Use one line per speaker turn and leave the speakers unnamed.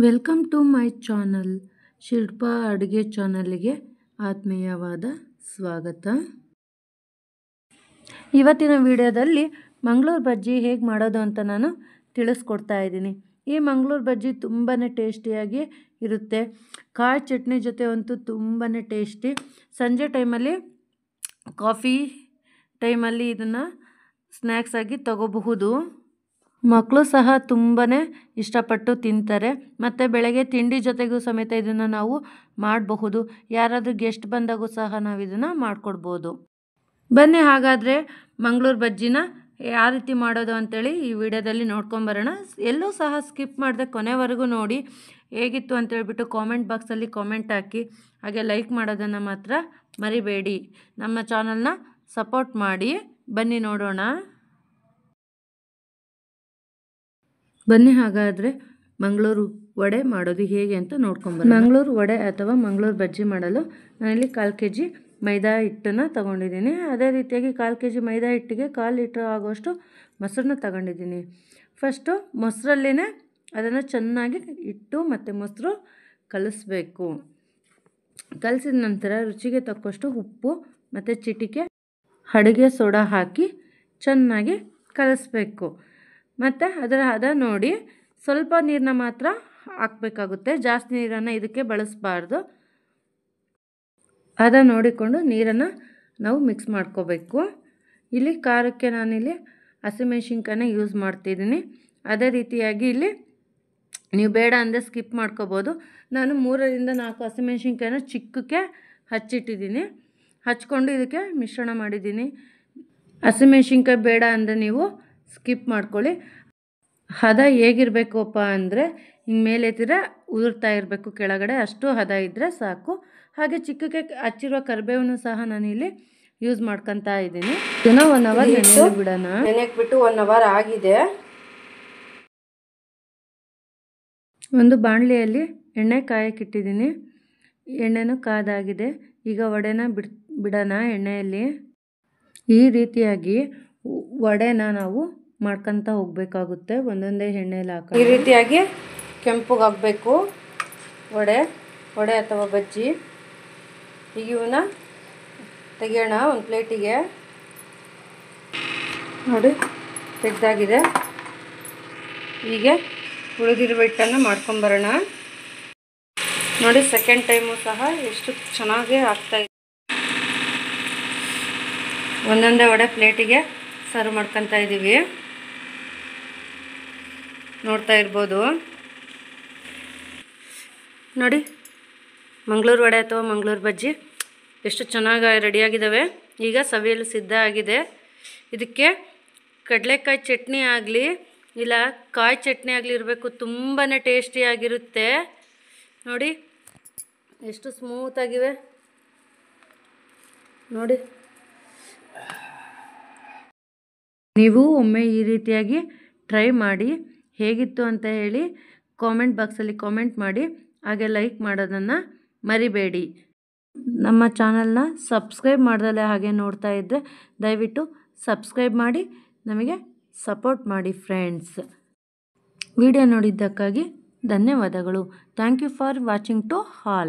Welcome to my channel. Shilpa ಅಡುಗೆ ಚಾನಲ್ಗೆ ಆತ್ಮೀಯವಾದ ಸ್ವಾಗತ. ಇವತ್ತಿನ ವಿಡಿಯೋದಲ್ಲಿ ಮಂಗಳೂರು ಬಜ್ಜಿ ಹೇಗೆ ಮಾಡೋದು ಅಂತ ನಾನು ತಿಳಿಸ್ಕೊಡ್ತಾ ಇದ್ದೀನಿ. ಈ ಮಂಗಳೂರು ಬಜ್ಜಿ ತುಂಬಾ ಟೇಸ್ಟಿಯಾಗಿ ಇರುತ್ತೆ. ಕಾಯಿ ಚಟ್ನಿ ಜೊತೆ ಅಂತೂ ತುಂಬಾ ಟೇಸ್ಟಿ. ಸಂಜೆ ಟೈಮಲ್ಲಿ ಕಾಫಿ ಟೈಮಲ್ಲಿ ಇದನ್ನು ಸ್ನ್ಯಾಕ್ಸ್ ಆಗಿ ತಗೋಬಹುದು. ಮಕ್ಕಳು ಸಹ ತುಂಬಾ ಇಷ್ಟಪಟ್ಟು ತಿಂತಾರೆ. ಮತ್ತು ಬೆಳಗ್ಗೆ ತಿಂಡಿ ಜೊತೆಗೂ ಸಮೇತ ಇದನ್ನು ನಾವು ಮಾಡಬಹುದು. ಯಾರಾದರೂ ಗೆಸ್ಟ್ ಬಂದಾಗೂ ಸಹ ನಾವು ಇದನ್ನು ಮಾಡಿಕೊಡ್ಬೋದು. ಬನ್ನಿ ಹಾಗಾದರೆ ಮಂಗಳೂರು ಬಜ್ಜಿನ ಯಾವ ರೀತಿ ಮಾಡೋದು ಅಂಥೇಳಿ ಈ ವಿಡಿಯೋದಲ್ಲಿ ನೋಡ್ಕೊಂಬರೋಣ. ಎಲ್ಲೂ ಸಹ ಸ್ಕಿಪ್ ಮಾಡದೆ ಕೊನೆವರೆಗೂ ನೋಡಿ. ಹೇಗಿತ್ತು ಅಂತೇಳ್ಬಿಟ್ಟು ಕಾಮೆಂಟ್ ಬಾಕ್ಸಲ್ಲಿ ಕಾಮೆಂಟ್ ಹಾಕಿ, ಹಾಗೆ ಲೈಕ್ ಮಾಡೋದನ್ನು ಮಾತ್ರ ಮರಿಬೇಡಿ. ನಮ್ಮ ಚಾನಲ್ನ ಸಪೋರ್ಟ್ ಮಾಡಿ. ಬನ್ನಿ ನೋಡೋಣ. ಬನ್ನಿ ಹಾಗಾದರೆ ಮಂಗಳೂರು ವಡೆ ಮಾಡೋದು ಹೇಗೆ ಅಂತ ನೋಡ್ಕೊಂಬರೋಣ. ಮಂಗಳೂರು ವಡೆ ಅಥವಾ ಮಂಗಳೂರು ಬಜ್ಜಿ ಮಾಡಲು ನಾನಿಲ್ಲಿ 1/4 kg ಮೈದಾ ಹಿಟ್ಟನ್ನು ತಗೊಂಡಿದ್ದೀನಿ. ಅದೇ ರೀತಿಯಾಗಿ 1/4 kg ಮೈದಾ ಹಿಟ್ಟಿಗೆ 1/4 ಲೀಟ್ರ್ ಆಗುವಷ್ಟು ಮೊಸರನ್ನ ತಗೊಂಡಿದ್ದೀನಿ. ಫಸ್ಟು ಮೊಸರಲ್ಲೇ ಅದನ್ನು ಚೆನ್ನಾಗಿ ಹಿಟ್ಟು ಮತ್ತು ಮೊಸರು ಕಲಿಸ್ಬೇಕು. ಕಲಸಿದ ನಂತರ ರುಚಿಗೆ ತಕ್ಕಷ್ಟು ಉಪ್ಪು ಮತ್ತು ಚಿಟಿಕೆ ಅಡುಗೆ ಸೋಡಾ ಹಾಕಿ ಚೆನ್ನಾಗಿ ಕಲಿಸ್ಬೇಕು. ಮತ್ತು ಅದರ ಹದ ನೋಡಿ ಸ್ವಲ್ಪ ನೀರನ್ನ ಮಾತ್ರ ಹಾಕಬೇಕಾಗುತ್ತೆ. ಜಾಸ್ತಿ ನೀರನ್ನು ಇದಕ್ಕೆ ಬಳಸಬಾರ್ದು. ಹದ ನೋಡಿಕೊಂಡು ನೀರನ್ನು ನಾವು ಮಿಕ್ಸ್ ಮಾಡ್ಕೋಬೇಕು. ಇಲ್ಲಿ ಖಾರಕ್ಕೆ ನಾನಿಲ್ಲಿ ಹಸಿಮೆಣಸಿನ್ಕಾಯಿನ ಯೂಸ್ ಮಾಡ್ತಿದ್ದೀನಿ. ಅದೇ ರೀತಿಯಾಗಿ ಇಲ್ಲಿ ನೀವು ಬೇಡ ಅಂದರೆ ಸ್ಕಿಪ್ ಮಾಡ್ಕೋಬೋದು. ನಾನು 3ರಿಂದ 4 ಹಸಿಮೆಣಸಿನ್ಕಾಯಿನ ಚಿಕ್ಕಕ್ಕೆ ಹಚ್ಚಿಟ್ಟಿದ್ದೀನಿ. ಹಚ್ಕೊಂಡು ಇದಕ್ಕೆ ಮಿಶ್ರಣ ಮಾಡಿದ್ದೀನಿ. ಹಸಿಮೆಣಸಿನ್ಕಾಯಿ ಬೇಡ ಅಂದರೆ ನೀವು ಸ್ಕಿಪ್ ಮಾಡ್ಕೊಳ್ಳಿ. ಹದ ಹೇಗಿರಬೇಕಪ್ಪ ಅಂದರೆ ಹಿಂಗೆ ಮೇಲೆ ಎತ್ತಿದ್ರೆ ಉದುರ್ತಾ ಇರಬೇಕು ಕೆಳಗಡೆ, ಅಷ್ಟು ಹದ ಇದ್ದರೆ ಸಾಕು. ಹಾಗೆ ಚಿಕ್ಕಕ್ಕೆ ಹಚ್ಚಿರೋ ಕರಿಬೇವನ್ನು ಸಹ ನಾನಿಲ್ಲಿ ಯೂಸ್ ಮಾಡ್ಕೊತಾ ಇದ್ದೀನಿ. ಇದನ್ನು 1 hour ನೆನೆಯಲು ಬಿಡೋಣ. ನೆನೆಯಕ್ಕೆ ಬಿಟ್ಟು 1 hour ಆಗಿದೆ. ಒಂದು ಬಾಣಲೆಯಲ್ಲಿ ಎಣ್ಣೆ ಕಾಯಕ್ಕಿಟ್ಟಿದ್ದೀನಿ. ಎಣ್ಣೆನೂ ಕಾದಾಗಿದೆ. ಈಗ ವಡೆನ ಬಿಡೋಣ ಎಣ್ಣೆಯಲ್ಲಿ. ಈ ರೀತಿಯಾಗಿ ವಡೆನ ನಾವು ಮಾಡ್ಕೊತಾ ಹೋಗಬೇಕಾಗುತ್ತೆ. ಒಂದೊಂದೇ ಎಣ್ಣೆಯಲ್ಲಿ ಹಾಕಿ ಈ ರೀತಿಯಾಗಿ ಕೆಂಪಗಾಗಬೇಕು ವಡೆ ಅಥವಾ ಬಜ್ಜಿ. ಈಗ ಇವನ್ನ ತೆಗೆಯೋಣ ಒಂದು ಪ್ಲೇಟಿಗೆ. ನೋಡಿ ತೆಗೆದಾಗಿದೆ. ಹೀಗೆ ಉಳಿದಿರುವ ಹಿಟ್ಟನ್ನು ಮಾಡ್ಕೊಂಬರೋಣ. ನೋಡಿ ಸೆಕೆಂಡ್ ಟೈಮು ಸಹ ಎಷ್ಟು ಚೆನ್ನಾಗಿ ಆಗ್ತಾಯಿದೆ. ಒಂದೊಂದೇ ವಡೆ ಪ್ಲೇಟಿಗೆ ಸರ್ವ್ ಮಾಡ್ಕೊತಾ ಇದ್ದೀವಿ. ನೋಡ್ತಾ ಇರ್ಬೋದು. ನೋಡಿ ಮಂಗಳೂರು ವಡೆ ಅಥವಾ ಮಂಗಳೂರು ಬಜ್ಜಿ ಎಷ್ಟು ಚೆನ್ನಾಗಿ ರೆಡಿಯಾಗಿದ್ದಾವೆ. ಈಗ ಸವಿಯಲು ಸಿದ್ಧ ಆಗಿದೆ. ಇದಕ್ಕೆ ಕಡಲೆಕಾಯಿ ಚಟ್ನಿ ಆಗಲಿ ಇಲ್ಲ ಕಾಯಿ ಚಟ್ನಿ ಆಗಲಿ ಇರಬೇಕು. ತುಂಬಾ ಟೇಸ್ಟಿಯಾಗಿರುತ್ತೆ. ನೋಡಿ ಎಷ್ಟು ಸ್ಮೂತಾಗಿವೆ ನೋಡಿ. ನೀವು ಒಮ್ಮೆ ಈ ರೀತಿಯಾಗಿ ಟ್ರೈ ಮಾಡಿ. ಹೇಗಿತ್ತು ಅಂತ ಹೇಳಿ ಕಾಮೆಂಟ್ ಬಾಕ್ಸಲ್ಲಿ ಕಾಮೆಂಟ್ ಮಾಡಿ. ಹಾಗೆ ಲೈಕ್ ಮಾಡೋದನ್ನು ಮರಿಬೇಡಿ. ನಮ್ಮ ಚಾನಲ್ನ ಸಬ್ಸ್ಕ್ರೈಬ್ ಮಾಡ್ದಲೇ ಹಾಗೆ ನೋಡ್ತಾ ಇದ್ದರೆ ದಯವಿಟ್ಟು ಸಬ್ಸ್ಕ್ರೈಬ್ ಮಾಡಿ ನಮಗೆ ಸಪೋರ್ಟ್ ಮಾಡಿ ಫ್ರೆಂಡ್ಸ್. ವಿಡಿಯೋ ನೋಡಿದ್ದಕ್ಕಾಗಿ ಧನ್ಯವಾದಗಳು. Thank you for watching to all.